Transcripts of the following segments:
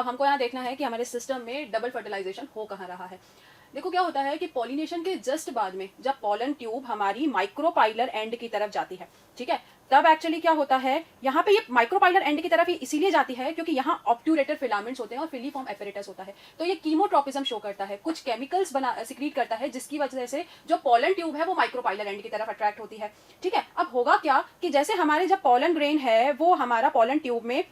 अब हमको यहाँ देखना है कि हमारे सिस्टम में डबल फर्टिलाइजेशन हो कहाँ रहा है। देखो क्या होता है कि पॉलिनेशन के जस्ट बाद में जब पॉलन ट्यूब हमारी माइक्रोपाइलर एंड की तरफ जाती है, ठीक है, तब एक्चुअली क्या होता है, यहाँ पे ये माइक्रोपाइलर एंड की तरफ ही इसीलिए जाती है क्योंकि यहाँ ऑब्ट्यूरेटर फिलामेंट्स होते हैं और फिलीफॉर्म एपेरेटस होता है। तो ये कीमोट्रोपिज्म शो करता है, कुछ केमिकल्स बना सिक्रीट करता है, जिसकी वजह से जो पॉलन ट्यूब है वो माइक्रोपाइलर एंड की तरफ अट्रैक्ट होती है। ठीक है, अब होगा क्या कि जैसे हमारे जब पॉलन ग्रेन है वो हमारा पॉलन ट्यूब में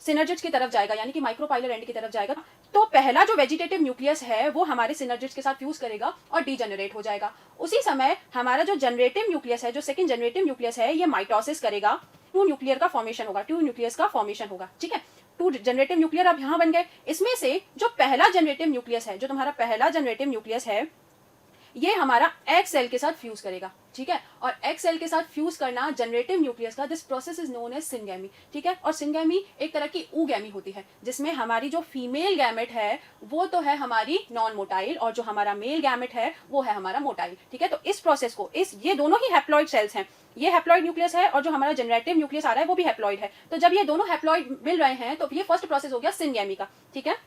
सिनर्जिड्स की तरफ जाएगा, यानी कि माइक्रोपाइलर एंड की तरफ जाएगा, तो पहला जो वेजिटेटिव न्यूक्लियस है वो हमारे सिनर्जिड्स के साथ फ्यूज करेगा और डीजेनरेट हो जाएगा। उसी समय हमारा जो जनरेटिव न्यूक्लियस है, जो सेकंड जनरेटिव न्यूक्लियस है, ये माइटोसिस करेगा, टू न्यूक्लियर का फॉर्मेशन होगा, टू न्यूक्लियस का फॉर्मेशन होगा। ठीक है, टू जनरेटिव न्यूक्लियर अब यहाँ बन गए। इसमें से जो पहला जनरेटिव न्यूक्लियस है, जो तुम्हारा पहला जनरेटिव न्यूक्लियस है, ये हमारा एग सेल के साथ फ्यूज करेगा। ठीक है, और एग सेल के साथ फ्यूज करना जनरेटिव न्यूक्लियस का, this process is known as syngamy. ठीक है, और सिनगैमी एक तरह की ऊगैमी होती है जिसमें हमारी जो फीमेल गैमेट है वो तो है हमारी नॉन मोटाइल और जो हमारा मेल गैमेट है वो है हमारा मोटाइल। ठीक है, तो इस प्रोसेस को ये दोनों ही हैप्लॉइड सेल्स हैं, ये हैप्लॉइड न्यूक्लियस है और जो हमारा जनरेटिव न्यूक्लियस आ रहा है वो भी हैप्लॉइड है। तो जब ये दोनों हैप्लॉइड मिल रहे हैं तो ये फर्स्ट प्रोसेस हो गया सिनगैमी का। ठीक है,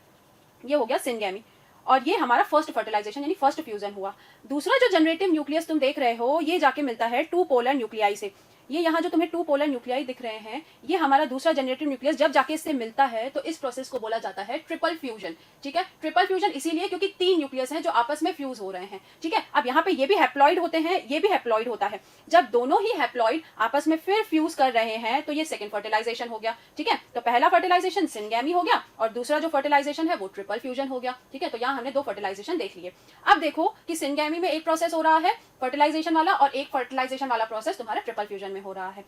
ये हो गया सिनगैमी और ये हमारा फर्स्ट फर्टिलाइजेशन यानी फर्स्ट फ्यूजन हुआ। दूसरा जो जनरेटिव न्यूक्लियस तुम देख रहे हो ये जाके मिलता है टू पोलर न्यूक्लियाई से। ये यहाँ जो तुम्हें टू पोलर न्यूक्लियाई दिख रहे हैं ये हमारा दूसरा जनरेटिव न्यूक्लियस जब जाके इससे मिलता है तो इस प्रोसेस को बोला जाता है ट्रिपल फ्यूजन। ठीक है, ट्रिपल फ्यूजन इसीलिए क्योंकि तीन न्यूक्लियस हैं जो आपस में फ्यूज हो रहे हैं। ठीक है, अब यहाँ पे ये भी हैप्लॉइड होते हैं, ये भी हैप्लॉइड होता है। जब दोनों ही हैप्लॉइड आपस में फिर फ्यूज कर रहे हैं तो ये सेकंड फर्टिलाइजेशन हो गया। ठीक है, तो पहला फर्टिलाइजेशन सिनगैमी हो गया और दूसरा जो फर्टिलाइजेशन है वो ट्रिपल फ्यूजन हो गया। ठीक है, तो यहाँ हमने दो फर्टिलाइजेशन देख लिए। अब देखो कि सिनगैमी में एक प्रोसेस हो रहा है फर्टिलाइजेशन वाला और एक फर्टिलाइजेशन वाला प्रोसेस तुम्हारा ट्रिपल फ्यूजन में हो रहा है।